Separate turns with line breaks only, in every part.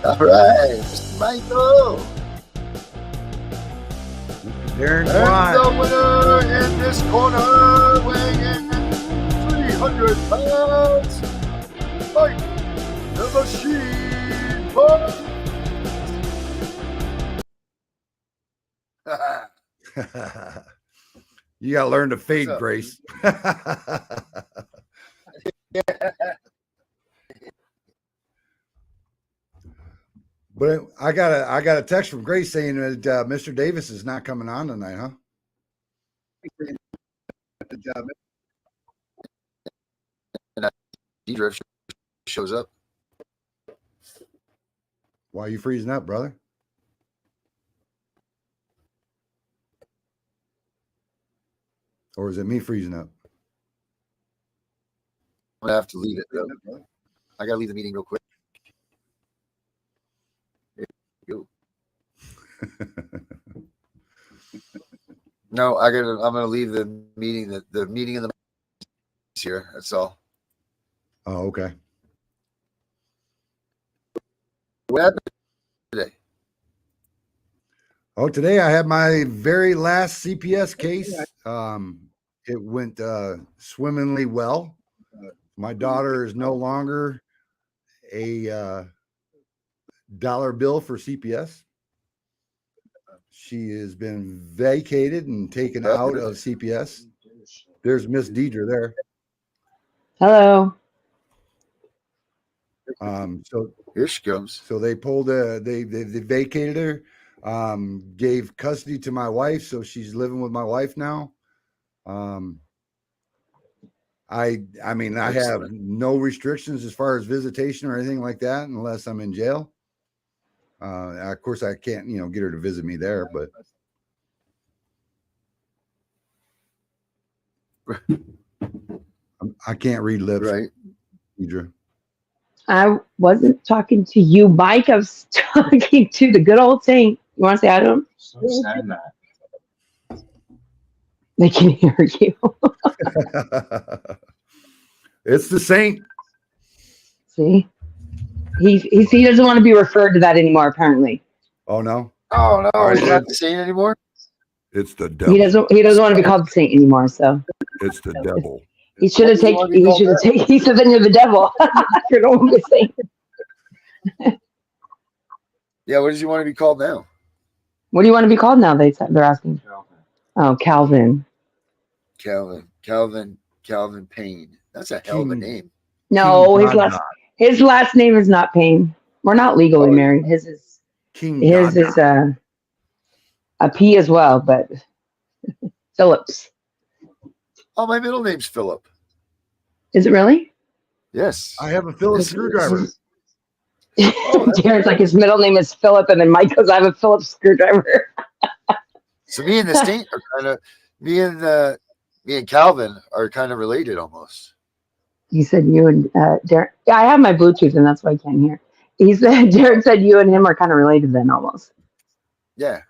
All right, Mr. Michael.
Darren
And the winner in this corner, weighing in at 300 pounds, Mike the Machine Punch.
You gotta learn to fade,
up?
Grace. But I got a text from Grace saying that Mr. Davis is not coming on tonight, huh?
Good job. And D-Drift shows up.
Why are you freezing up, brother? Or is it me freezing up?
I'm gonna have to leave it though. I gotta leave the meeting real quick. There you go. No, I'm gonna leave the meeting. The meeting in the here. That's all.
Oh, okay.
What happened today?
Oh, today I had my very last CPS case. It went swimmingly well. My daughter is no longer a dollar bill for CPS. She has been vacated and taken out of CPS. There's Miss Deidre there.
Hello.
So
here she comes.
So they pulled they vacated her, gave custody to my wife, so she's living with my wife now. I mean, I have no restrictions as far as visitation or anything like that unless I'm in jail. Of course, I can't, get her to visit me there, but I can't read lips.
Right.
Deidre.
I wasn't talking to you, Mike. I was talking to the good old saint. You want to say I don't?
So sad that.
They can hear you.
It's the saint.
See? He doesn't want to be referred to that anymore, apparently.
Oh, no?
Oh, no. He's not the saint anymore?
It's the devil.
He doesn't want to be called the saint anymore, so.
It's the devil.
He should have taken. He said, "Then you're the devil." You don't want to be saint.
Yeah. What does he want to be called now?
What do you want to be called now? They're asking. Oh, Calvin.
Calvin Payne. That's a hell of a name.
No, his last name is not Payne. We're not legally married. His is a P as well, but Phillips.
Oh, my middle name's Philip.
Is it really?
Yes.
I have a Phillips screwdriver.
Darren's like, his middle name is Philip, and then Mike goes, I have a Phillips screwdriver.
So me and the saint are kind of me and Calvin are kind of related almost.
He said you and Darren. Yeah, I have my Bluetooth, and that's why I can't hear. He said Darren said you and him are kind of related then, almost.
Yeah.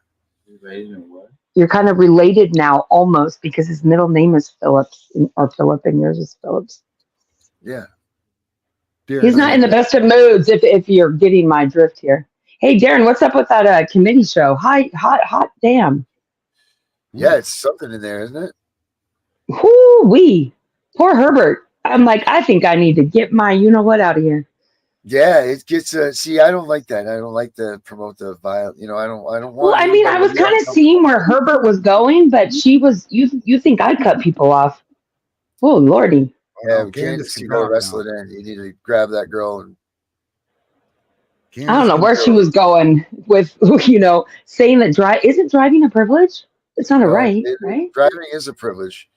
Related in what?
You're kind of related now, almost, because his middle name is Phillips, or Philip, and yours is Phillips.
Yeah.
Darren,
He's not in the best of moods, if you're getting my drift here. Hey, Darren, what's up with that committee show? Hot damn.
Yeah, it's something in there, isn't it?
Whoo-wee. Poor Herbert. I'm like, I think I need to get my you-know-what out of here.
Yeah, it gets see, I don't like that. I don't like to promote the violence. I don't want.
Well, I mean, I was kind of seeing where Herbert was going, but she was. You think I cut people off? Oh, Lordy.
Yeah, Candace can go wrestle it in. You need to grab that girl and.
I don't know where she was going with, saying that isn't driving a privilege? It's not a right, right?
Driving is a privilege.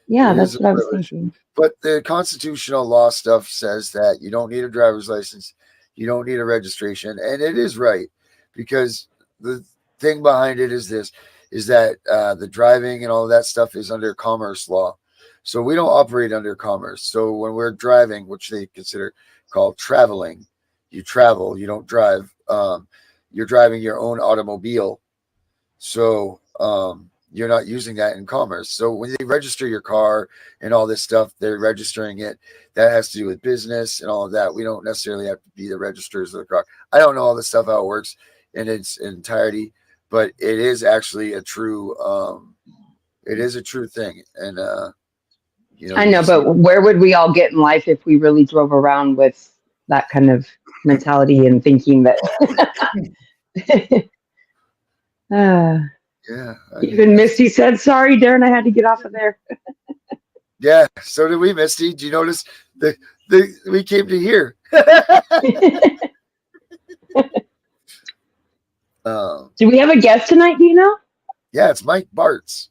Yeah, that's what I was thinking.
But the constitutional law stuff says that you don't need a driver's license, you don't need a registration, and it is right, because the thing behind it is that the driving and all of that stuff is under commerce law. So we don't operate under commerce. So when we're driving, which they consider called traveling, you travel, you don't drive. You're driving your own automobile. So you're not using that in commerce. So when they register your car and all this stuff, they're registering it. That has to do with business and all of that. We don't necessarily have to be the registrars of the car. I don't know all this stuff, how it works in its entirety, but it is actually a true, thing. And,
I know, but where would we all get in life if we really drove around with that kind of mentality and thinking that
yeah.
Even Misty said, sorry, Darren, I had to get off of there.
Yeah, so did we, Misty. Did you notice we came to here?
Do we have a guest tonight, do you know?
Yeah, it's Mike Bartz.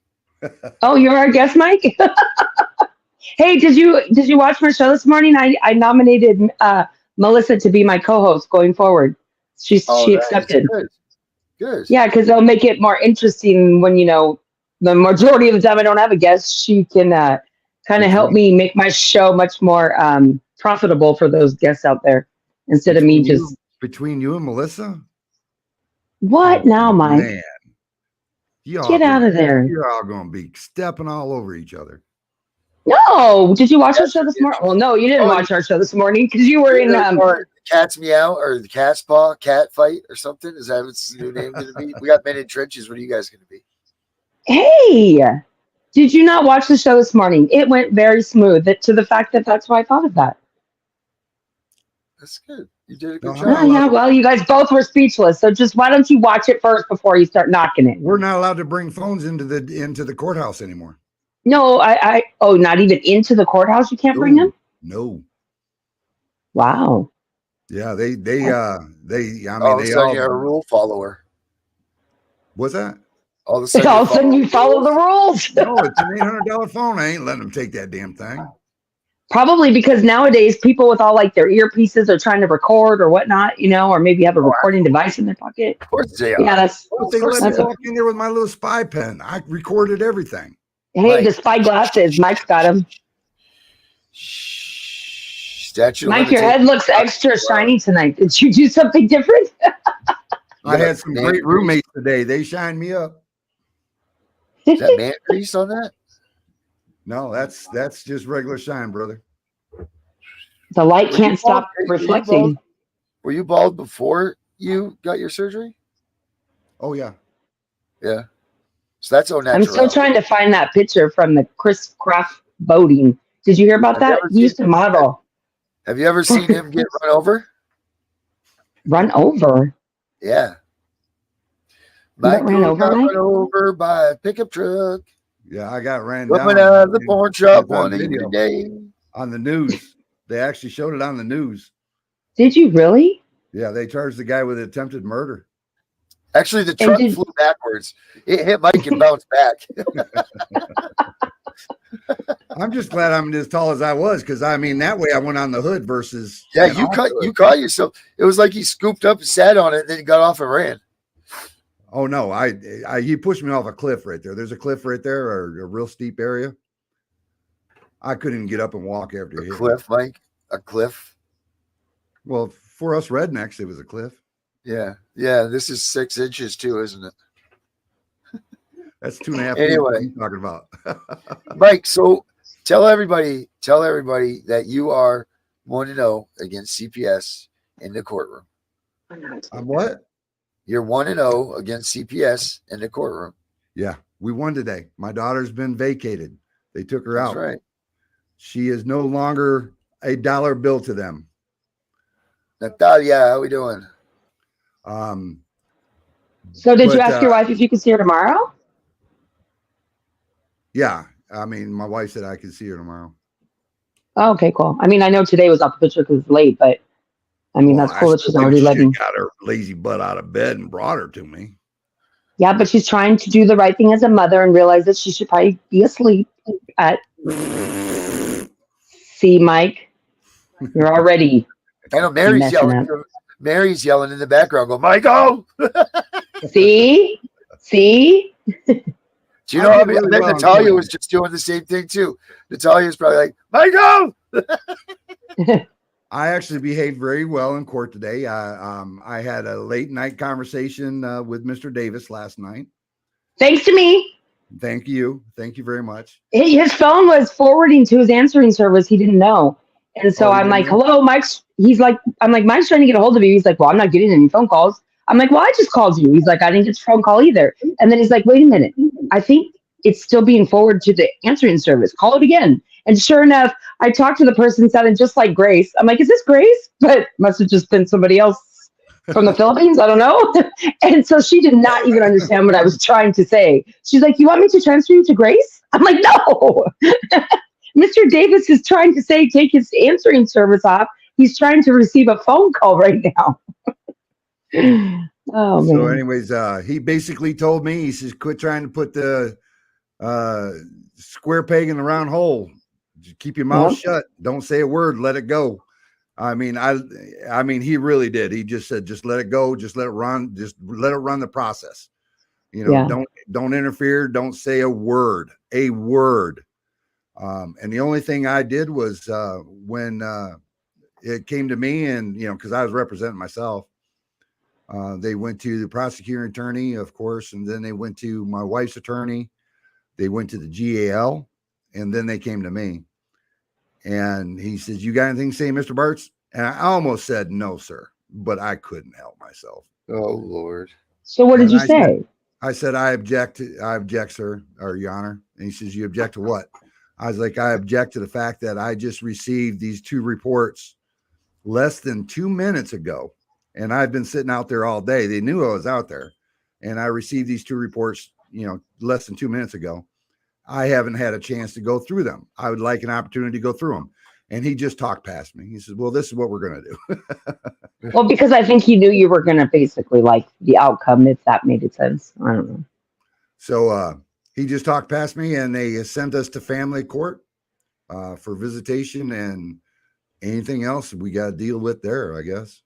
Oh, you're our guest, Mike? Hey, did you watch my show this morning? I nominated Melissa to be my co-host going forward. She accepted.
Good.
Yeah, because they'll make it more interesting when, the majority of the time I don't have a guest. She can kind of help me make my show much more profitable for those guests out there instead of me just.
Between you and Melissa?
What now, Mike?
Man.
Get out of there.
You're all going to be stepping all over each other.
No. Did you watch our show this morning? Well, no, you didn't watch our show this morning because you were in.
Cat's Meow or the Cat's Paw cat fight or something. Is that what's the new name going to be? We got Men in Trenches. What are you guys going to be?
Hey, did you not watch the show this morning? It went very smooth to the fact that that's why I thought of that.
That's good. You did a good job.
Yeah, well, you guys both were speechless. So just why don't you watch it first before you start knocking it?
We're not allowed to bring phones into the courthouse anymore.
No, not even into the courthouse. You can't bring them?
No.
Wow.
Yeah,
All of a sudden you're a rule follower.
What's that?
All of a sudden
you follow the rules.
No, it's an $800 phone. I ain't letting them take that damn thing.
Probably because nowadays people with all like their earpieces are trying to record or whatnot, or maybe have a recording device in their pocket.
Of course they are.
Yeah,
they let me walk in there with my little spy pen. I recorded everything.
Hey, the spy glasses. Mike's got them. Mike, your head looks extra shiny tonight. Did you do something different?
I had some great roommates today. They shined me up.
Is that man grease on that?
No, that's just regular shine, brother.
The light can't stop reflecting.
Were you bald before you got your surgery?
Oh, yeah.
Yeah. So that's all natural.
I'm still trying to find that picture from the Chris Craft boating. Did you hear about that? He used to model.
Have you ever seen him get run over?
Run over?
Yeah.
Run
over by a pickup truck.
Yeah, I got ran
down. Coming out of the pawn shop one day.
On the news. They actually showed it on the news.
Did you really?
Yeah, they charged the guy with attempted murder.
Actually, the truck flew backwards. It hit Mike and bounced back.
I'm just glad I'm as tall as I was, because that way I went on the hood versus.
Yeah, you caught yourself. It was like he scooped up and sat on it, and then he got off and ran.
Oh no, he pushed me off a cliff right there. There's a cliff right there, or a real steep area. I couldn't even get up and walk after
a cliff, Mike. A cliff.
Well, for us rednecks, it was a cliff.
Yeah. This is 6 inches too, isn't it?
That's 2.5
anyway,
what are you talking about?
Mike, so tell everybody that you are 1-0 against CPS in the courtroom.
I'm what?
You're 1-0 against CPS in the courtroom.
Yeah, we won today. My daughter's been vacated. They took her out.
That's right.
She is no longer a dollar bill to them.
Natalia, how we doing?
So did you ask your wife if you could see her tomorrow?
Yeah. My wife said I could see her tomorrow.
Oh, okay, cool. I know today was off the picture because it's late, but that's cool that she's already letting.
Got her lazy butt out of bed and brought her to me.
Yeah, but she's trying to do the right thing as a mother and realize that she should probably be asleep at. See, Mike, you're already.
I know Mary's yelling. Mary's yelling in the background. Go, Michael.
See.
Do you know how Natalia was just doing the same thing too? Natalia's probably like, Michael.
I actually behaved very well in court today. I had a late night conversation with Mr. Davis last night.
Thanks to me.
Thank you. Thank you very much.
His phone was forwarding to his answering service. He didn't know. And so
Oh, he
I'm
didn't
like,
know?
hello, Mike's. He's like, I'm like, Mike's trying to get a hold of you. He's like, well, I'm not getting any phone calls. I'm like, well, I just called you. He's like, I didn't get a phone call either. And then he's like, wait a minute. I think it's still being forwarded to the answering service. Call it again. And sure enough, I talked to the person, sounded just like Grace. I'm like, is this Grace? But must have just been somebody else from the Philippines. I don't know. And so she did not even understand what I was trying to say. She's like, you want me to transfer you to Grace? I'm like, no. Mr. Davis is trying to say take his answering service off. He's trying to receive a phone call right now. Oh
So
man.
anyways, he basically told me, he says, quit trying to put the square peg in the round hole. Just keep your mouth shut. Don't say a word. Let it go. I mean, he really did. He just said, just let it go. Just let it run. Just let it run the process. You know,
Yeah.
don't interfere. Don't say a word. And the only thing I did was when it came to me, and you know, because I was representing myself, they went to the prosecuting attorney, of course, and then they went to my wife's attorney. They went to the GAL, and then they came to me. And he says, "You got anything to say, Mr. Bartz?" And I almost said, "No, sir," but I couldn't help myself.
Oh Lord.
So what did
And
you say?
I said, I object, sir, or Your Honor. And he says, you object to what? I was like, I object to the fact that I just received these 2 reports less than 2 minutes ago. And I've been sitting out there all day. They knew I was out there. And I received these 2 reports, you know, less than 2 minutes ago. I haven't had a chance to go through them. I would like an opportunity to go through them. And he just talked past me. He says, well, this is what we're going to do.
Well, because I think he knew you were going to basically like the outcome, if that made sense. I don't know.
So he just talked past me, and they sent us to family court for visitation, and anything else we got to deal with there, I guess.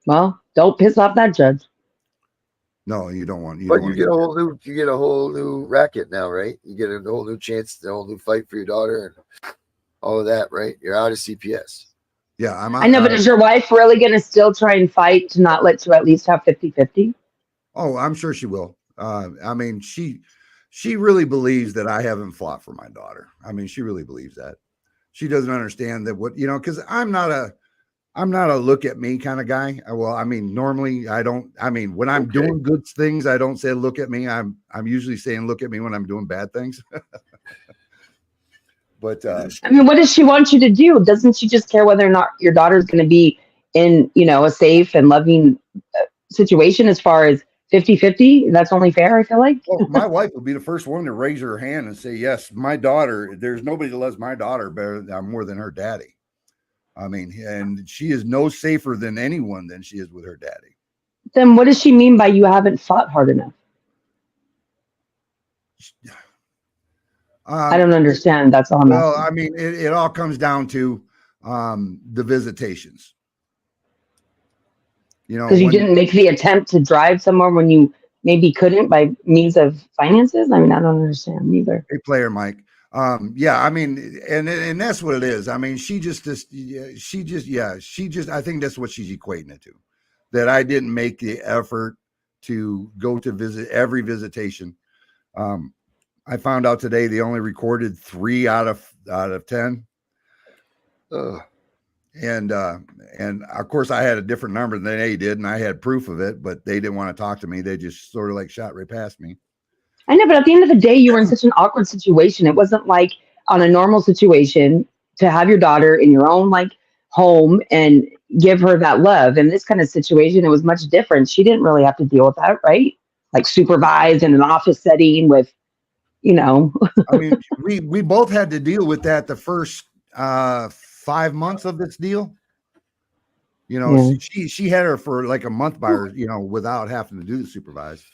Well, don't piss off that judge.
No, you don't want.
But you get a whole new racket now, right? You get a whole new chance, a whole new fight for your daughter, and all of that, right? You're out of CPS.
Yeah, I'm out.
I know, but is your wife really going to still try and fight to not let you at least have 50-50?
Oh, I'm sure she will. I mean, she really believes that I haven't fought for my daughter. I mean, she really believes that. She doesn't understand that because I'm not a look at me kind of guy. Well, I mean, normally I don't. I mean, when I'm doing good things, I don't say look at me. I'm usually saying look at me when I'm doing bad things. But
I mean, what does she want you to do? Doesn't she just care whether or not your daughter's going to be in, a safe and loving situation as far as 50-50? That's only fair, I feel like.
Well, my wife will be the first one to raise her hand and say, yes, my daughter, there's nobody that loves my daughter more than her daddy. I mean, and she is no safer than anyone than she is with her daddy.
Then what does she mean by you haven't fought hard enough? I don't understand. That's all I'm asking.
Well, I mean, it all comes down to the visitations.
Because you didn't make the attempt to drive somewhere when you maybe couldn't by means of finances. I mean, I don't understand either.
Hey, player Mike. Yeah, I mean, and that's what it is. I mean, I think that's what she's equating it to, that I didn't make the effort to go to visit every visitation. I found out today they only recorded 3 out of 10. And of course I had a different number than they did, and I had proof of it, but they didn't want to talk to me. They just sort of like shot right past me.
I know, but at the end of the day, you were in such an awkward situation. It wasn't like on a normal situation to have your daughter in your own home and give her that love. In this kind of situation, it was much different. She didn't really have to deal with that, right? Like supervised in an office setting with,
I mean, we both had to deal with that the first 5 months of this deal. She had her for like a month by her, without having to do the supervised.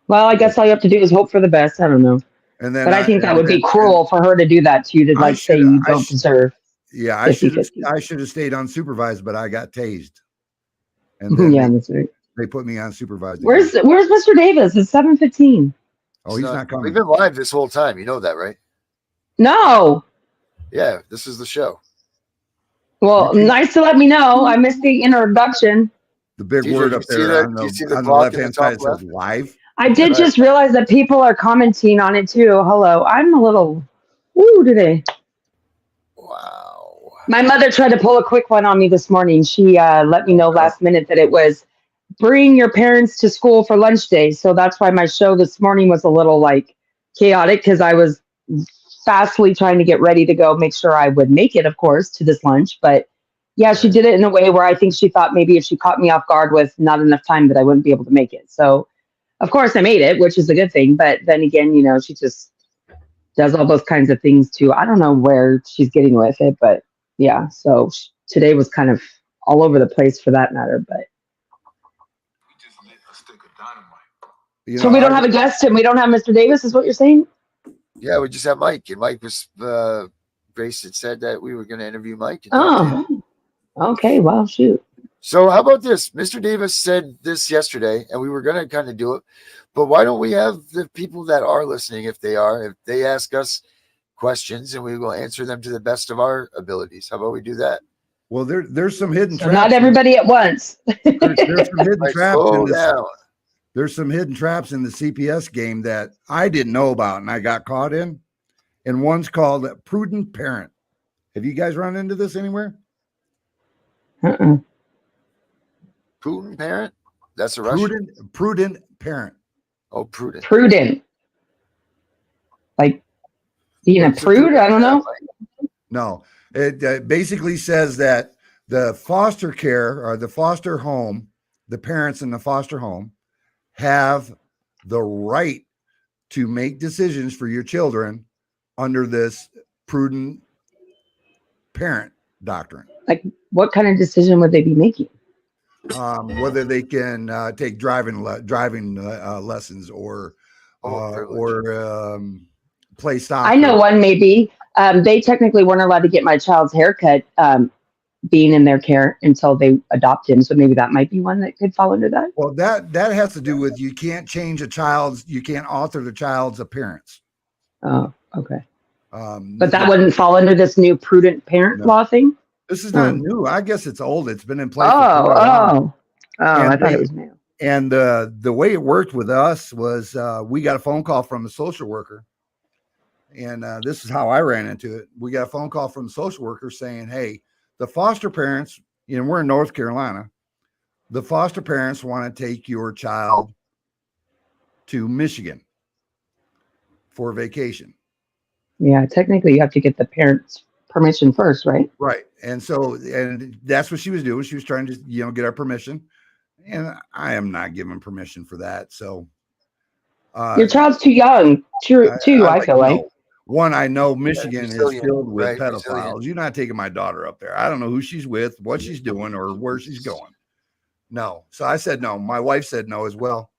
Well, I guess all you have to do is hope for the best. I don't know.
And then,
but I think that would be cruel for her to do that to you, to say you don't deserve.
Yeah, I should have stayed unsupervised, but I got tased. And then
that's right.
They put me on supervised.
Where's Mr. Davis? It's 7:15.
Oh, he's not coming.
We've been live this whole time. You know that, right?
No.
Yeah, this is the show.
Well, nice to let me know. I missed the introduction.
The big
DJ,
word
you
up
see
there
that?
on
Do you see the
the
clock in the
left-hand
top
side, it says
left?
live.
I did
Right.
just realize that people are commenting on it too. Hello. I'm a little woo today.
Wow.
My mother tried to pull a quick one on me this morning. She let me know last minute that it was bring your parents to school for lunch day. So that's why my show this morning was a little like chaotic because I was fastly trying to get ready to go, make sure I would make it, of course, to this lunch. But yeah, she
Right.
did it in a way where I think she thought maybe if she caught me off guard with not enough time that I wouldn't be able to make it. So of course I made it, which is a good thing. But then again, you know, she just does all those kinds of things too. I don't know where she's getting with it, but yeah. So today was kind of all over the place for that matter. But
You
so
know,
we don't have a guest and we don't have Mr. Davis, is what you're saying?
Yeah, we just have Mike, and Mike was Grace had said that we were going to interview Mike. And talk to him.
Oh, okay. Well, shoot.
So how about this? Mr. Davis said this yesterday, and we were going to kind of do it, but why don't we have the people that are listening, if they ask us questions, and we will answer them to the best of our abilities. How about we do that?
well, there's some hidden
So
traps.
not everybody at once.
There's some hidden
Like,
traps
slow
in this.
down.
There's some hidden traps in the CPS game that I didn't know about and I got caught in. And one's called prudent parent. Have you guys run into this anywhere?
Putin parent? That's a Russian.
Prudent parent.
Oh, prudent.
Prudent. Like being a
What's
prude? I don't know.
No, it basically says that the foster care or the foster home, the parents in the foster home have the right to make decisions for your children under this prudent parent doctrine.
Like what kind of decision would they be making?
Whether they can take driving lessons or play soccer.
I know one maybe. They technically weren't allowed to get my child's haircut being in their care until they adopt him. So maybe that might be one that could fall under that.
Well, that has to do with you can't change you can't alter the child's appearance.
Oh, okay. But that wouldn't fall under this new prudent parent law thing?
This is not new. I guess it's old. It's been in place.
Oh, I thought it was new.
And the way it worked with us was we got a phone call from the social worker. And this is how I ran into it. We got a phone call from the social worker saying, hey, the foster parents, we're in North Carolina. The foster parents want to take your child to Michigan for vacation.
Yeah, technically you have to get the parents' permission first, right?
Right. And that's what she was doing. She was trying to, get our permission. And I am not giving permission for that. So
your child's too young, I feel like.
One, I know Michigan is filled with
right,
pedophiles.
Brazilian.
You're not taking my daughter up there. I don't know who she's with, what she's doing, or where she's going. No. So I said no. My wife said no as well.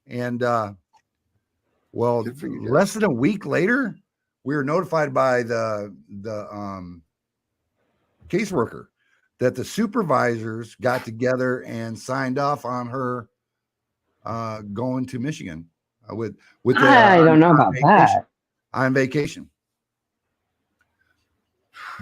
And less than a week later, we were notified by the caseworker that the supervisors got together and signed off on her going to Michigan with
I don't know about that.
On vacation.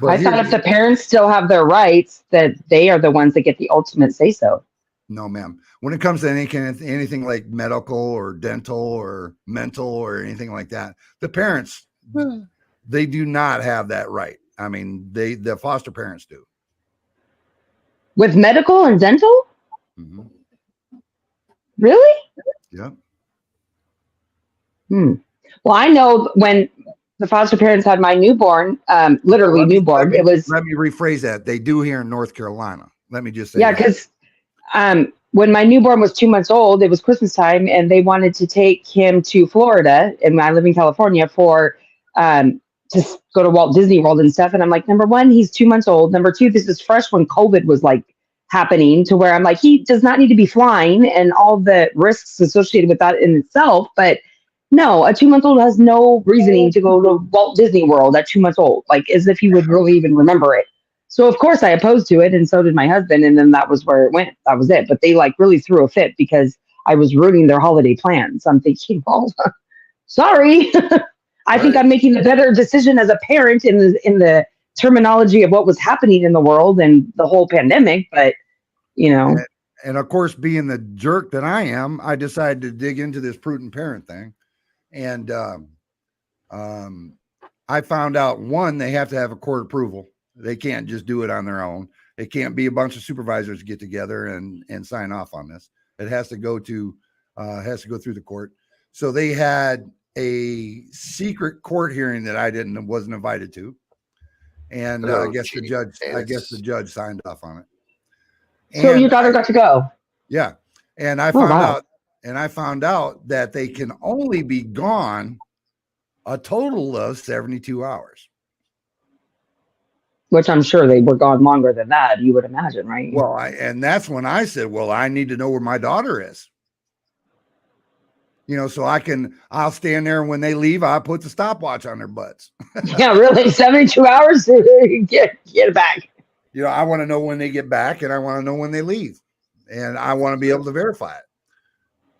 But
I thought if the parents still have their rights, that they are the ones that get the ultimate say so.
No, ma'am. When it comes to anything like medical or dental or mental or anything like that, the parents, they do not have that right. I mean, the foster parents do.
With medical and dental?
Mm-hmm.
Really?
Yeah.
Well, I know when the foster parents had my newborn, literally newborn, it was.
Let me rephrase that. They do here in North Carolina. Let me just say.
Yeah, because when my newborn was 2 months old, it was Christmas time, and they wanted to take him to Florida, and I live in California, for to go to Walt Disney World and stuff. And I'm like, number one, he's 2 months old. Number two, this is fresh when COVID was like happening, to where I'm like, he does not need to be flying and all the risks associated with that in itself. But no, a 2 month old has no reasoning to go to Walt Disney World at 2 months old, like as if he would really even remember it. So of course I opposed to it, and so did my husband, and then that was where it went. That was it. But they like really threw a fit because I was ruining their holiday plans. I'm thinking, well, sorry. I think I'm making a better decision as a parent in the terminology of what was happening in the world and the whole pandemic. But
And of course, being the jerk that I am, I decided to dig into this prudent parent thing. And I found out, one, they have to have a court approval. They can't just do it on their own. It can't be a bunch of supervisors get together and sign off on this. It has to go through the court. So they had a secret court hearing that I wasn't invited to. And I guess the judge signed off on it.
So your daughter got to go.
Yeah. And I found out that they can only be gone a total of 72 hours.
Which I'm sure they were gone longer than that, you would imagine, right?
Well, and that's when I said, well, I need to know where my daughter is. So I'll stand there, and when they leave, I'll put the stopwatch on their butts.
Yeah, really? 72 hours? Get it back.
I want to know when they get back, and I want to know when they leave. And I want to be able to verify it.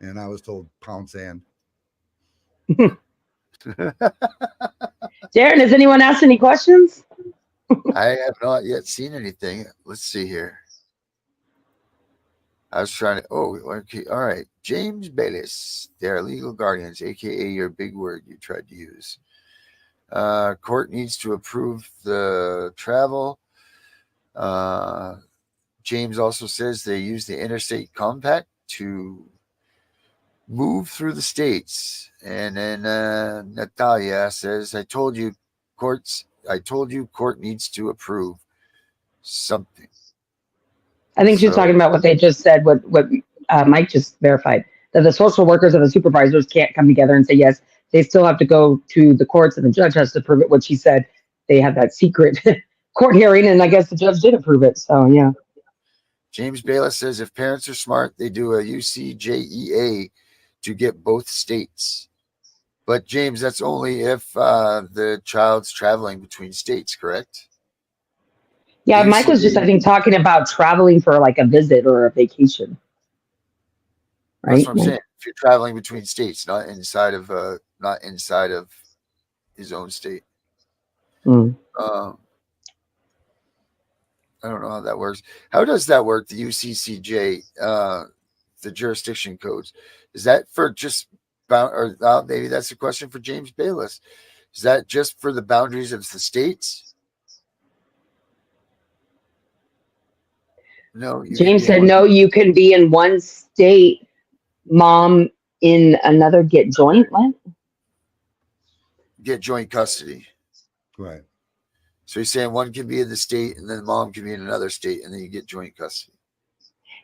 And I was told pound sand.
Darren, has anyone asked any questions?
I have not yet seen anything. Let's see here. I was trying to. Oh, okay. All right. James Bayless, their legal guardians, aka your big word you tried to use. Court needs to approve the travel. James also says they use the interstate compact to move through the states. And then Natalia says, I told you court needs to approve something.
I think she's talking about what they just said, what Mike just verified, that the social workers and the supervisors can't come together and say yes. They still have to go to the courts, and the judge has to approve it. What she said, they have that secret court hearing, and I guess the judge did approve it. So, yeah.
James Bayless says if parents are smart, they do a UCJEA to get both states. But, James, that's only if the child's traveling between states, correct?
Yeah, Mike was just, I think, talking about traveling for like a visit or a vacation. Right?
That's what I'm saying. If you're traveling between states, not inside of his own state.
Mm.
I don't know how that works. How does that work? The UCCJ, the jurisdiction codes, is that for just maybe that's a question for James Bayless. Is that just for the boundaries of the states? No.
James said, no, you can be in one state, mom in another, get joint
custody.
Right.
So he's saying one can be in the state and then mom can be in another state and then you get joint custody.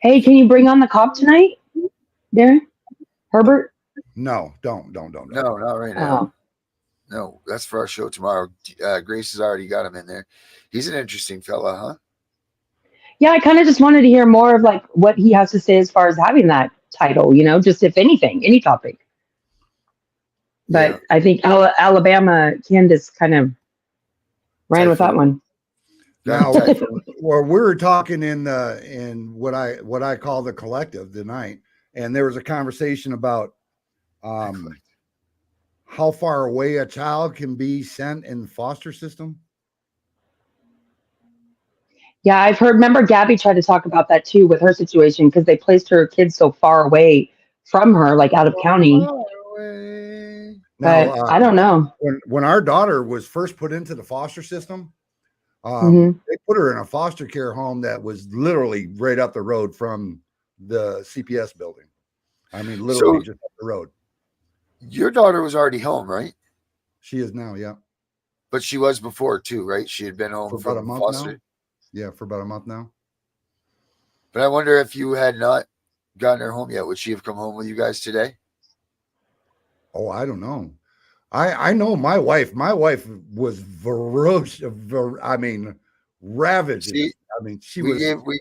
Hey, can you bring on the cop tonight, Darren? Herbert?
No, don't.
No, not right now. No, that's for our show tomorrow. Grace has already got him in there. He's an interesting fella, huh?
Yeah, I kind of just wanted to hear more of like what he has to say as far as having that title, just if anything, any topic. But yeah. I think Alabama, Candace kind of ran with that one.
Now, well, we were talking in what I call the collective tonight, and there was a conversation about how far away a child can be sent in the foster system.
Yeah, I've heard. Remember, Gabby tried to talk about that too with her situation because they placed her kids so far away from her, like out of county. But I don't know.
When our daughter was first put into the foster system, they put her in a foster care home that was literally right up the road from the CPS building. I mean, literally just up the road.
Your daughter was already home, right?
She is now, yeah.
But she was before too, right? She had been home
for about a month foster. Now. Yeah, for about a month now.
But I wonder if you had not gotten her home yet, would she have come home with you guys today?
Oh, I don't know. I know my wife. My wife was ferocious. I mean, ravaged.
We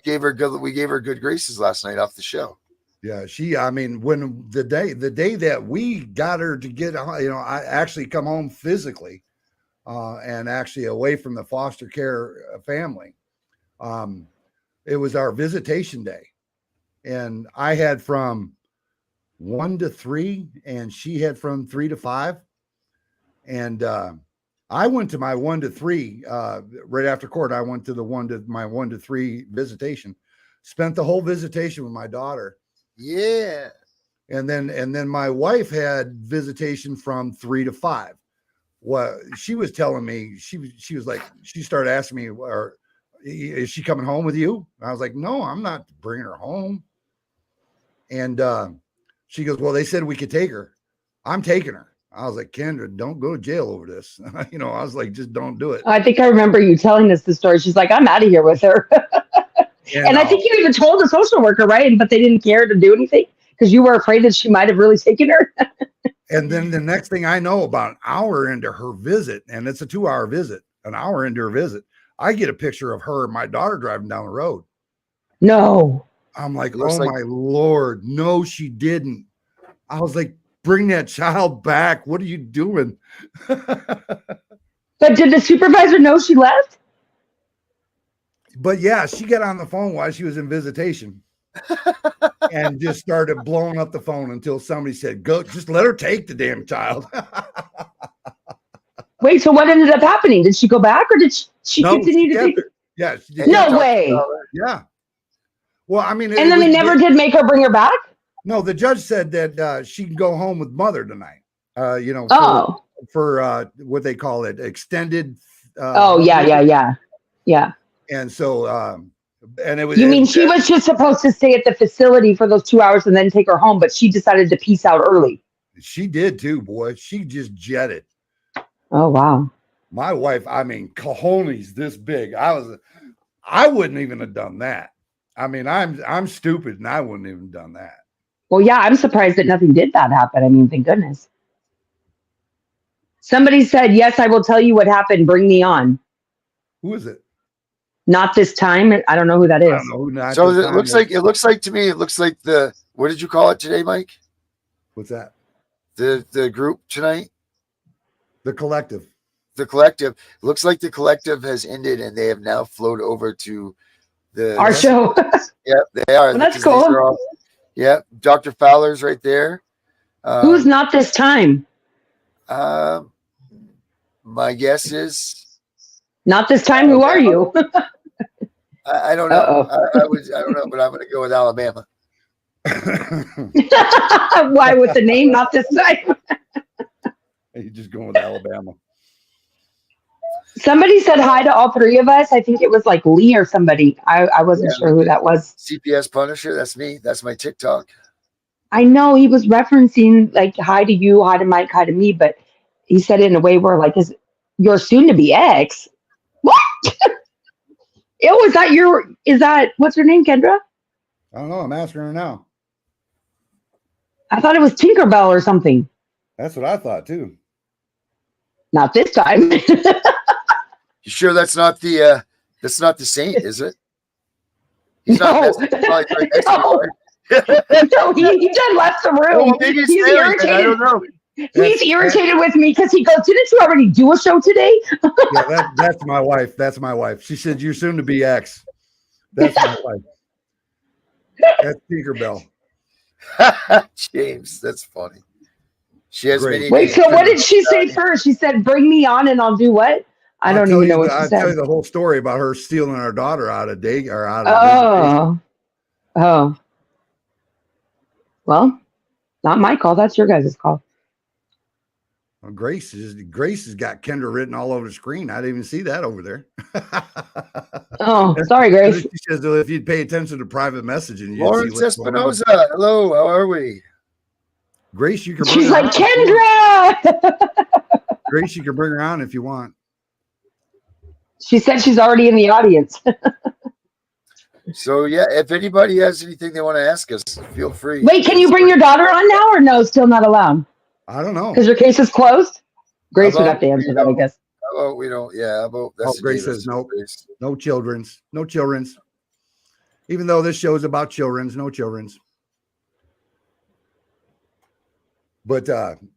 gave her good graces last night off the show.
Yeah, when the day that we got her to get, I actually come home physically, and actually away from the foster care family. It was our visitation day, and I had from 1 to 3, and she had from 3 to 5. And I went to my 1 to 3 right after court. I went to my 1 to 3 visitation. spent the whole visitation with my daughter.
Yeah.
And then my wife had visitation from 3 to 5. Well, she was telling me, she was like, she started asking me, is she coming home with you? And I was like, no, I'm not bringing her home. And she goes, well, they said we could take her. I'm taking her. I was like, Kendra, don't go to jail over this. I was like, just don't do it.
I think I remember you telling us the story. She's like, I'm out of here with her. And I think you even told the social worker, right? But they didn't care to do anything because you were afraid that she might have really taken her.
And then the next thing I know, about an hour into her visit, and it's a 2-hour visit, an hour into her visit, I get a picture of her and my daughter driving down the road.
No.
I'm like, oh my Lord. No, she didn't. I was like, bring that child back. What are you doing?
But did the supervisor know she left?
But yeah, she got on the phone while she was in visitation and just started blowing up the phone until somebody said, go, just let her take the damn child.
Wait, so what ended up happening? Did she go back or did she continue to take her?
Yeah.
No way.
Yeah. Well, I mean,
and then they never did make her bring her back?
No, the judge said that she can go home with mother tonight. For what they call it, extended.
Yeah.
And so, and it was.
You mean she was just supposed to stay at the facility for those 2 hours and then take her home, but she decided to peace out early.
She did too, boy. She just jetted.
Oh wow.
My wife, I mean, cojones this big. I wouldn't even have done that. I mean, I'm stupid and I wouldn't even have done that.
Well, yeah, I'm surprised that nothing did that happen. I mean, thank goodness. Somebody said, yes, I will tell you what happened. Bring me on.
Who is it?
Not this time. I don't know who that is.
I don't know who not
So it looks like to me, it looks like what did you call it today, Mike?
What's that?
The group tonight?
The collective.
The collective. Looks like the collective has ended and they have now flowed over to
our show.
Yeah, they are.
Well, that's cool.
Yeah, Dr. Fowler's right there.
Who's not this time?
My guess is
not this time. Who are you?
I don't know. I don't know, but I'm going to go with Alabama.
Why with the name? Not this time.
You're just going with Alabama.
Somebody said hi to all three of us. I think it was like Lee or somebody. I wasn't sure who that was.
CPS Punisher. That's me. That's my TikTok.
I know he was referencing like hi to you, hi to Mike, hi to me, but he said it in a way where like, is your soon to be ex? What? Is that what's her name, Kendra?
I don't know. I'm asking her now.
I thought it was Tinkerbell or something.
That's what I thought too.
Not this time.
You sure that's not the saint, is it? He's
no. No, he just left the room.
Oh, he's irritated. I don't know.
He's irritated with me because he goes, didn't you already do a show today?
Yeah, that's my wife. That's my wife. She said, you're soon to be ex. That's my wife. That's Tinkerbell.
James, that's funny. She has many.
Wait, so what did she say first? She said, bring me on and I'll do what? I don't even know what she said.
I'll tell you the whole story about her stealing our daughter out of day or out
of Oh. Well, not my call. That's your guys' call.
Well, Grace has got Kendra written all over the screen. I didn't even see that over there.
Oh, sorry, Grace.
She says, well, if you'd pay attention to private messaging,
Lawrence Espinoza. Hello, how are we?
Grace, you can.
She's like Kendra.
Grace, you can bring her on if you want.
She said she's already in the audience.
So yeah, if anybody has anything they want to ask us, feel free.
Wait, can you bring your daughter on now or no? Still not allowed?
I don't know.
Because your case is closed? Grace would have to answer that, I guess.
Oh, we don't. Yeah.
Grace says no. No children's. No children's. Even though this show is about children's, no children's. But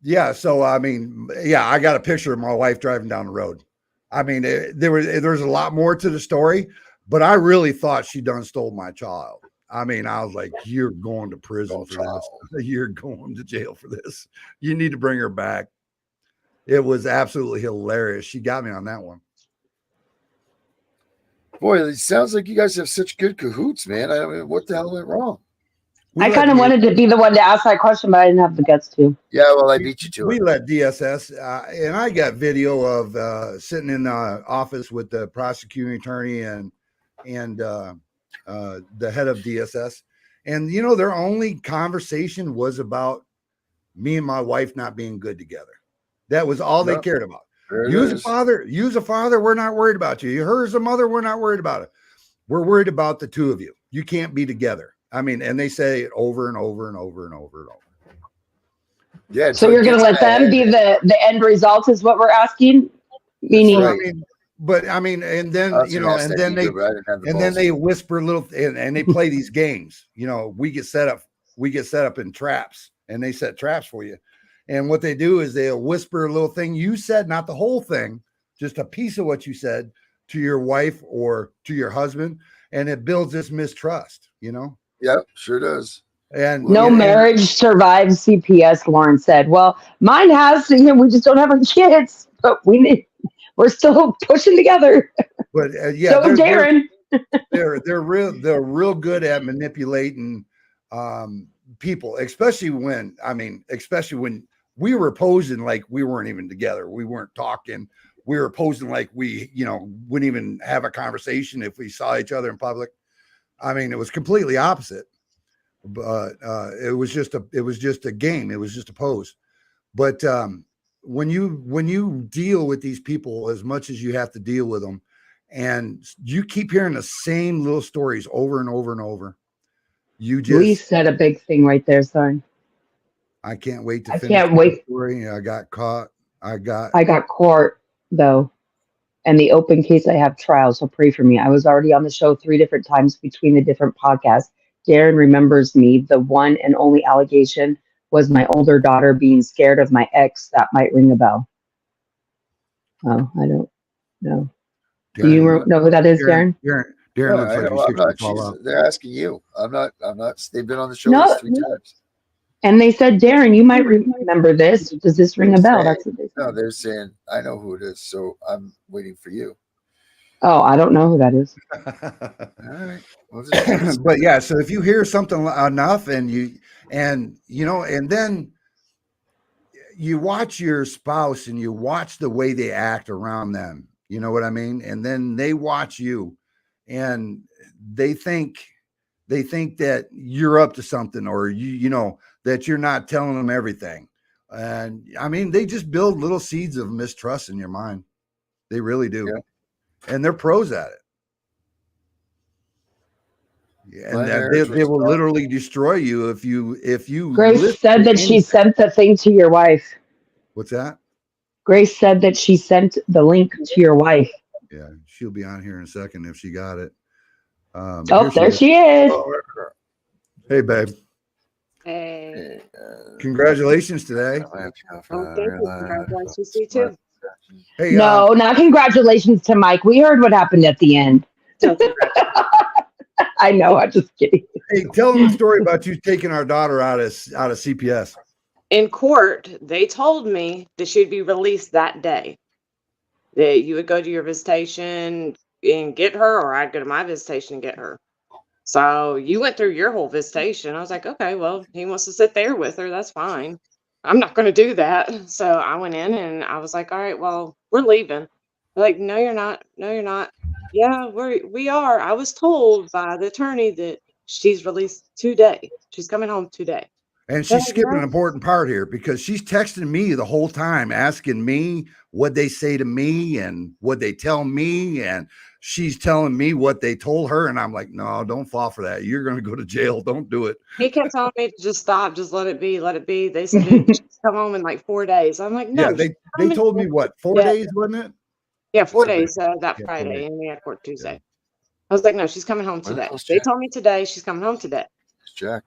yeah, so I mean, yeah, I got a picture of my wife driving down the road. I mean, there's a lot more to the story, but I really thought she done stole my child. I mean, I was like, you're going to prison for this. You're going to jail for this. You need to bring her back. It was absolutely hilarious. She got me on that one.
Boy, it sounds like you guys have such good cahoots, man. I mean, what the hell went wrong?
I kind of wanted to be the one to ask that question, but I didn't have the guts to.
Yeah, well, I beat you to
We
it.
let DSS, and I got video of sitting in the office with the prosecuting attorney and the head of DSS, and their only conversation was about me and my wife not being good together. That was all they cared about. You as a father, we're not worried about you. Her as a mother, we're not worried about it. We're worried about the two of you. You can't be together. I mean, and they say it over and over and over and over and over.
Yeah.
So you're going to let them be the end result is what we're asking? Meaning,
right.
And then they whisper little, and they play these games. We get set up in traps, and they set traps for you. And what they do is they'll whisper a little thing you said, not the whole thing, just a piece of what you said to your wife or to your husband, and it builds this mistrust.
Yep, sure does.
And
no marriage survives CPS. Lauren said, "Well, mine has. We just don't have our kids, but we're still pushing together."
But
so Darren,
they're real good at manipulating people, especially when we were posing like we weren't even together. We weren't talking. We were posing like we, wouldn't even have a conversation if we saw each other in public. I mean, it was completely opposite. But it was just a game. It was just a pose. But when you deal with these people as much as you have to deal with them, and you keep hearing the same little stories over and over and over, we
said a big thing right there, son.
I can't wait to finish.
I can't wait.
Story. I got caught. I got
court though, and the open case. I have trial, so pray for me. I was already on the show 3 different times between the different podcasts. Darren remembers me. The one and only allegation was my older daughter being scared of my ex. That might ring a bell. Oh, I don't know. Do you know who that is, Darren?
Darren looks like
they're asking you. I'm not. They've been on the show 3 times.
And they said, Darren, you might remember this. Does this ring a bell? That's what they said.
No, they're saying, I know who it is, so I'm waiting for you.
Oh, I don't know who that is.
All right. Well,
but yeah, so if you hear something enough and then you watch your spouse and you watch the way they act around them, you know what I mean? And then they watch you and they think that you're up to something, or that you're not telling them everything. And I mean, they just build little seeds of mistrust in your mind. They really do. Yeah. And they're pros at it. Yeah, and they will literally destroy you if you.
Grace said that she sent the thing to your wife.
What's that?
Grace said that she sent the link to your wife.
Yeah, she'll be on here in a second if she got it.
There she is.
Hey, babe.
Hey.
Congratulations today.
Oh, thank you. Congratulations to you too.
Hey,
no, not congratulations to Mike. We heard what happened at the end. I know. I'm just kidding.
Hey, tell them the story about you taking our daughter out of CPS.
In court, they told me that she'd be released that day. That you would go to your visitation and get her, or I'd go to my visitation and get her. So you went through your whole visitation. I was like, okay, well, he wants to sit there with her. That's fine. I'm not going to do that. So I went in and I was like, all right, well, we're leaving. They're like, no, you're not. No, you're not. Yeah, we are. I was told by the attorney that she's released today. She's coming home today.
And she's skipping an important part here because she's texting me the whole time, asking me what they say to me and what they tell me. And she's telling me what they told her. And I'm like, no, don't fall for that. You're going to go to jail. Don't do it.
He kept telling me to just stop. Just let it be. Let it be. They said she'd come home in like 4 days. I'm like, no.
Yeah, they told me what, 4 days, wasn't it?
Yeah, 4 days that Friday. And we had court Tuesday. Yeah. I was like, no, she's coming home today. They told me today she's coming home today.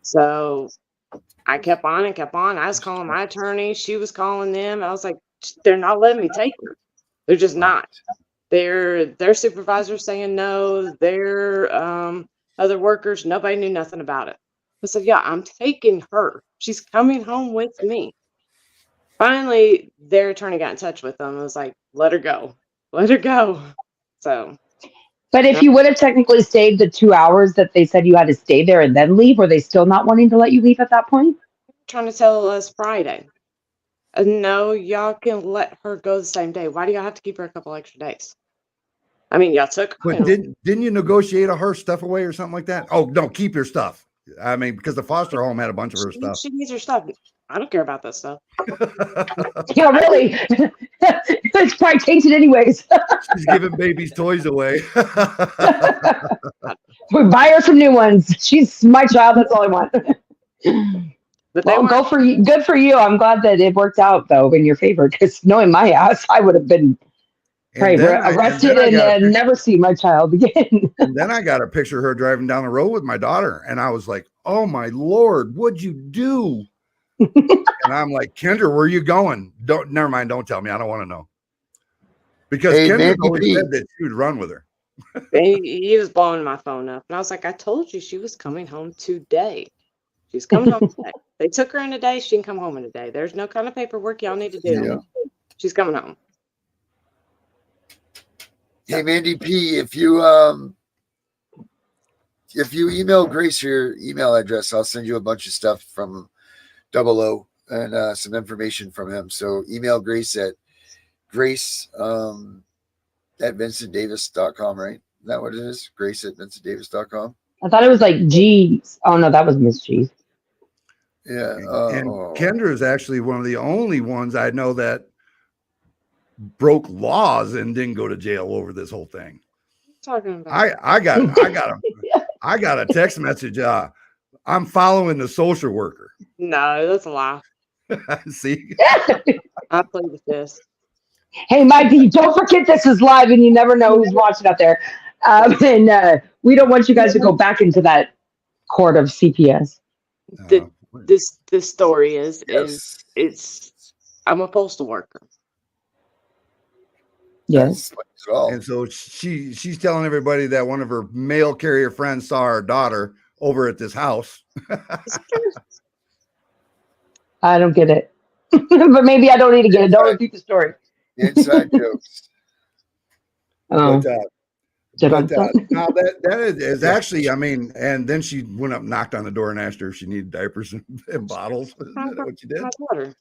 So I kept on and kept on. I was calling my attorney. She was calling them. I was like, they're not letting me take her. They're just not. Their supervisors saying no. Their other workers, nobody knew nothing about it. I said, yeah, I'm taking her. She's coming home with me. Finally, their attorney got in touch with them. I was like, let her go. Let her go. So
But if you would have technically stayed the 2 hours that they said you had to stay there and then leave, were they still not wanting to let you leave at that point?
Trying to tell us Friday. No, y'all can let her go the same day. Why do y'all have to keep her a couple extra days? I mean, y'all took her.
But didn't you negotiate her stuff away or something like that? Oh, no, keep your stuff. I mean, because the foster home had a bunch of her stuff.
She needs her stuff. I don't care about that stuff.
Yeah, really. It's probably tainted anyways.
She's giving babies toys away.
We buy her some new ones. She's my child. That's all I want.
But they
Well,
weren't.
go for you. Good for you. I'm glad that it worked out though in your favor. Because knowing my ass, I would have been probably arrested and never see my child again.
And then I got a picture of her driving down the road with my daughter, and I was like, "Oh my Lord, what'd you do?" And I'm like, "Kendra, where are you going? Never mind. Don't tell me. I don't want to know." Because Kendra always said that she would run with her.
He was blowing my phone up, and I was like, "I told you she was coming home today. She's coming home today. They took her in a day. She can come home in a day. There's no kind of paperwork y'all need to do.
Yeah.
She's coming home."
Hey, Mandy P, if you email Grace your email address, I'll send you a bunch of stuff from 00 and some information from him. So email Grace at vincentdavis.com, right? Is that what it is? Grace at vincentdavis.com.
I thought it was like G. Oh no, that was Miss G.
Yeah.
And Kendra is actually one of the only ones I know that broke laws and didn't go to jail over this whole thing.
Talking about
I got a text message. I'm following the social worker.
no, that's a lie.
See,
I plead the fifth.
Hey, Mikey, don't forget this is live and you never know who's watching out there. And we don't want you guys to go back into that court of CPS.
This story is
yes.
I'm a postal worker.
Yes.
and so she's telling everybody that one of her mail carrier friends saw her daughter over at this house.
I don't get it. But maybe I don't need to get it. Don't repeat the story.
Inside jokes.
Oh.
But now that is actually, I mean, and then she went up, knocked on the door, and asked her if she needed diapers and bottles. Is that what you did?
My daughter.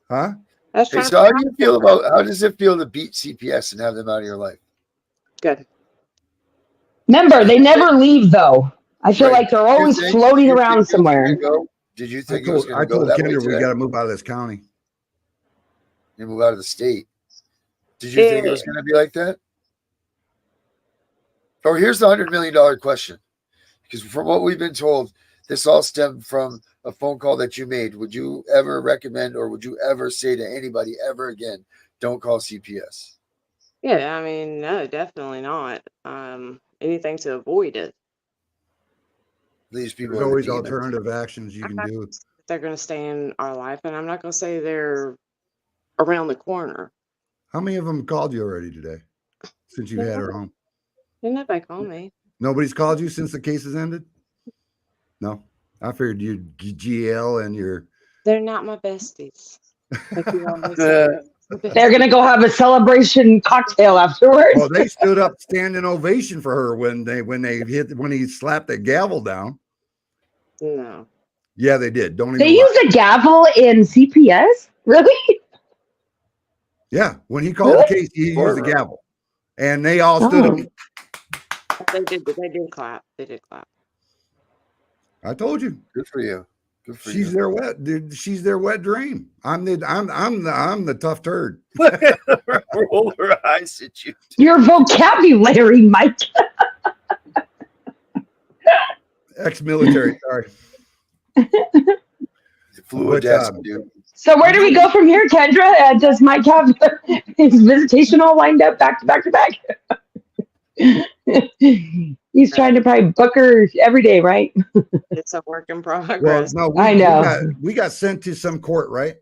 Huh?
Hey, so how does it feel to beat CPS and have them out of your life?
Good.
Remember, they never leave though. I feel
Right.
like they're always floating around somewhere.
Did you
I
think it was
told
going to go that way
Kendra we
today?
got to move out of this county.
You move out of the state. Did you think it was going to be like that? Oh, here's the $100 million question. Because from what we've been told, this all stemmed from a phone call that you made. Would you ever recommend or would you ever say to anybody ever again, don't call CPS?
Yeah, I mean, no, definitely not. Anything to avoid it.
These people
There's
are
always
demons.
alternative actions you can do.
They're going to stay in our life, and I'm not going to say they're around the corner.
How many of them called you already today since you had her home?
Didn't nobody call me?
Nobody's called you since the case has ended? No. I figured you'd GL and your.
They're not my besties. Like you always say.
They're gonna go have a celebration cocktail afterwards.
Well, they stood up standing ovation for her when he slapped the gavel down.
No.
Yeah, they did. Don't even
They use a gavel in CPS? Really?
Yeah, when he called the case, he used the gavel, and they all stood up.
They did clap. They did clap.
I told you.
Good for you. Good for
She's
you.
their wet, dude. She's their wet dream. I'm the tough turd.
Roll her eyes at you.
Your vocabulary, Mike.
Ex-military, sorry.
Fluid desk, dude.
So where do we go from here, Kendra? Does Mike have his visitation all lined up back to back to back? He's trying to probably book her every day, right?
It's a work in progress.
Well, no,
I know.
We got sent to some court, right?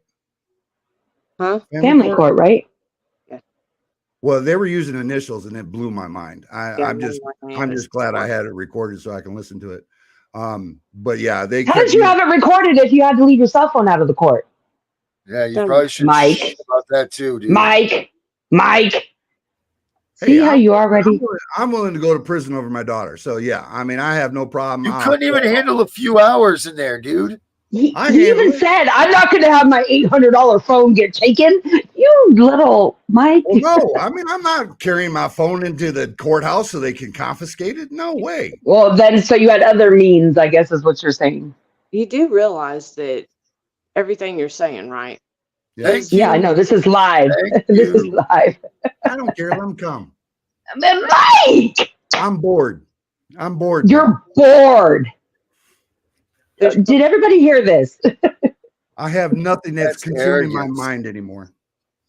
Huh?
Family court, right?
Well, they were using initials, and it blew my mind. I'm just glad I had it recorded so I can listen to it. But yeah,
How did you have it recorded if you had to leave your cell phone out of the court?
Yeah, you probably should
Mike
about that too, dude.
Mike. See how you already.
I'm willing to go to prison over my daughter. So yeah, I mean, I have no problem.
You couldn't even handle a few hours in there, dude.
He
I
even
handle it.
said, "I'm not going to have my $800 phone get taken." You little Mike.
Well, no, I mean, I'm not carrying my phone into the courthouse so they can confiscate it. No way.
Well, then, so you had other means, I guess, is what you're saying.
You do realize that everything you're saying, right?
Thank
Yeah, I
you.
know. This is live.
Thank
This is
you.
live.
I don't care. Let them come.
Mike,
I'm bored. I'm bored.
you're bored.
There's-
Did everybody hear this?
I have nothing that's
That's
consuming my
arrogance.
mind anymore.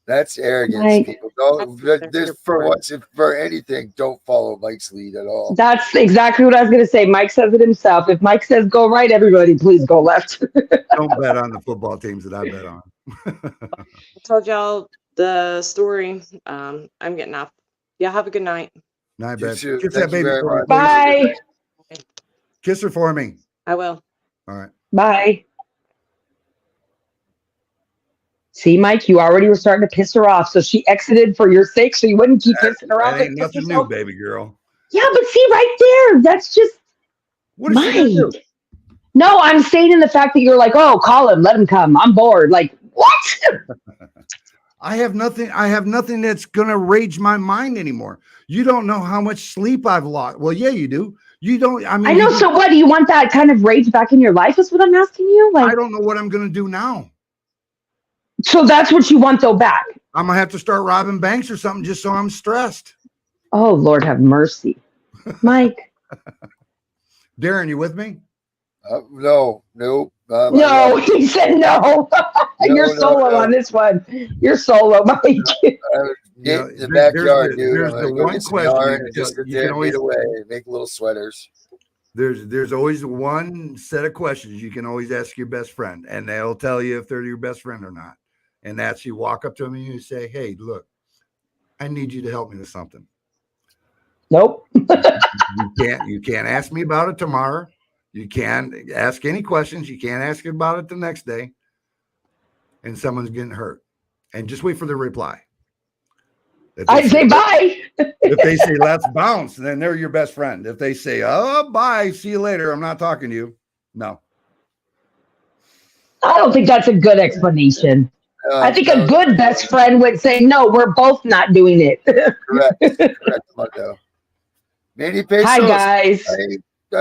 That's arrogance,
Mike.
people. Don't this for once, if for anything, don't follow Mike's lead at all.
That's exactly what I was going to say. Mike says it himself. If Mike says go right, everybody please go left.
Don't bet on the football teams that I bet on.
I told y'all the story. I'm getting off. Y'all have a good night.
Night,
You
bet.
too.
Kiss
Thank
that
you
baby
very
for me,
much.
please.
Bye.
Kiss her for me.
I will.
All right.
Bye. See, Mike, you already were starting to piss her off. So she exited for your sake, so you wouldn't keep pissing her off.
That ain't
and kiss
nothing new,
yourself.
baby girl.
Yeah, but see right there, that's just
What is she gonna do?
Mike. No, I'm stating the fact that you're like, oh, call him, let him come. I'm bored. Like, what?
I have nothing that's gonna rage my mind anymore. You don't know how much sleep I've lost. Well, yeah, you do. You don't. I mean,
I know.
you
So what? Do you want that kind of rage back in your life is what I'm asking you?
I
Like,
don't know what I'm gonna do now.
so that's what you want though back.
I'm gonna have to start robbing banks or something just so I'm stressed.
Oh, Lord have mercy. Mike.
Darren, you with me?
No, nope.
No, he said no. You're solo on this one. You're solo, Mike.
You know,
In the
there's
backyard,
the-
dude.
there's
I'm
the
gonna go
one
get some
question
yarn
you
and just
can-
sit
you
there
can
and
always-
beat away and make little sweaters.
There's always one set of questions you can always ask your best friend, and they'll tell you if they're your best friend or not. And that's you walk up to them and you say, "Hey, look, I need you to help me with something.
Nope.
You can't ask me about it tomorrow. You can't ask any questions. You can't ask about it the next day. And someone's getting hurt. And just wait for the reply. If they
I'd say bye.
If they say let's bounce, then they're your best friend. If they say, oh, bye, see you later, I'm not talking to you. No.
I don't think that's a good explanation. I think a good best friend would say, no, we're both not doing it.
Correct, Mundo. 90 pesos.
Hi, guys.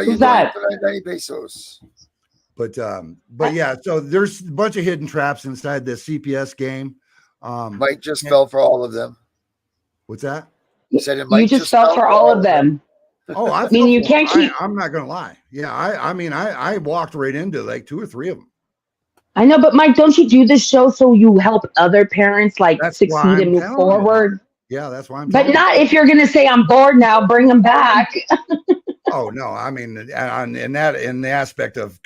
Who's
that?
90 pesos.
But yeah, so there's a bunch of hidden traps inside the CPS game.
Mike just fell for all of them.
What's that?
You just fell for all of them.
Oh, I
mean, you can't keep.
I'm not gonna lie. Yeah, I walked right into like 2 or 3 of them.
I know, but Mike, don't you do this show so you help other parents succeed and move forward?
Yeah, that's why I'm.
But not if you're gonna say I'm bored now, bring them back.
Oh no, I mean, in the aspect of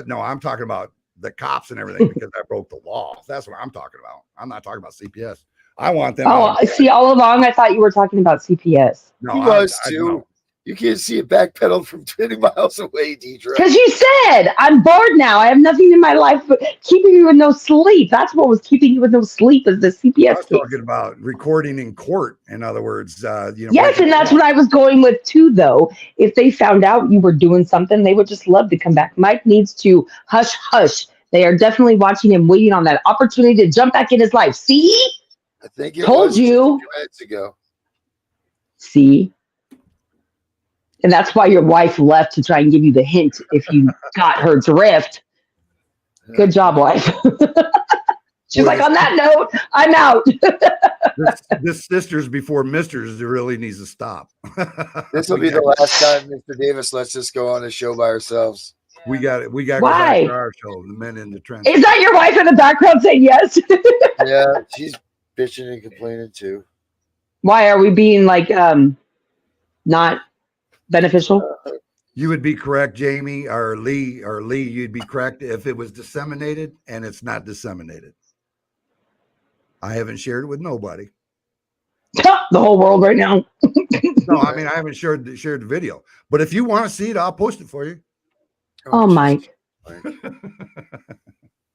no, I'm talking about the cops and everything because I broke the law. That's what I'm talking about. I'm not talking about CPS. I want them.
Oh, see, all along I thought you were talking about CPS.
No,
he was too. You can't see it backpedal from 20 miles away, Deidre.
Because you said, I'm bored now. I have nothing in my life but keeping you with no sleep. That's what was keeping you with no sleep is the CPS
I was
case.
talking about recording in court. In other words,
Yes, and that's what I was going with too, though. If they found out you were doing something, they would just love to come back. Mike needs to hush. They are definitely watching him, waiting on that opportunity to jump back in his life. See?
I think it
told
was
you
a few minutes ago.
See? And that's why your wife left to try and give you the hint if you got her drift. Good job, wife. She's like, on that note, I'm out.
this sisters before misters really needs to stop.
This will be the last time Mr. Davis lets us go on the show by ourselves.
We got it. We got to go
Why?
back to our show, the men in the trenches.
Is that your wife in the background saying yes?
Yeah, she's bitching and complaining too.
Why are we being not beneficial?
You would be correct, Jamie, or Lee, you'd be correct if it was disseminated, and it's not disseminated. I haven't shared it with nobody.
The whole world right now.
No, I mean, I haven't shared the video. But if you want to see it, I'll post it for you.
Oh, Mike.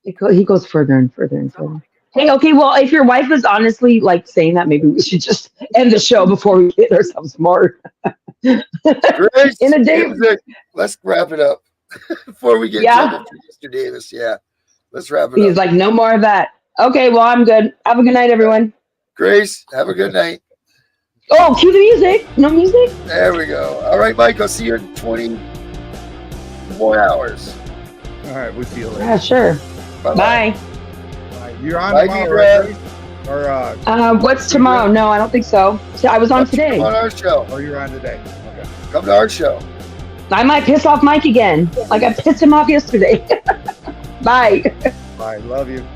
He goes further and further and further. Hey, okay, well, if your wife is honestly like saying that, maybe we should just end the show before we get ourselves more
Grace,
in a day.
music. Let's wrap it up before we get in
Yeah.
trouble for Mr. Davis. Yeah, let's wrap it
He's
up.
like, no more of that. Okay, well, I'm good. Have a good night, everyone.
Grace, have a good night.
Oh, cue the music. No music?
There we go. All right, Mike, I'll see you in 20 more hours.
All right, we'll see you later.
Yeah, sure.
Bye-bye.
Bye.
You're on
Bye,
tomorrow,
Deidre.
right? Grace? Or
What's tomorrow? No, I don't think so. I was on today.
Come on our show.
oh, you're on today. Okay.
Come to our show.
I might piss off Mike again. Like I pissed him off yesterday. Bye.
Bye. Love you.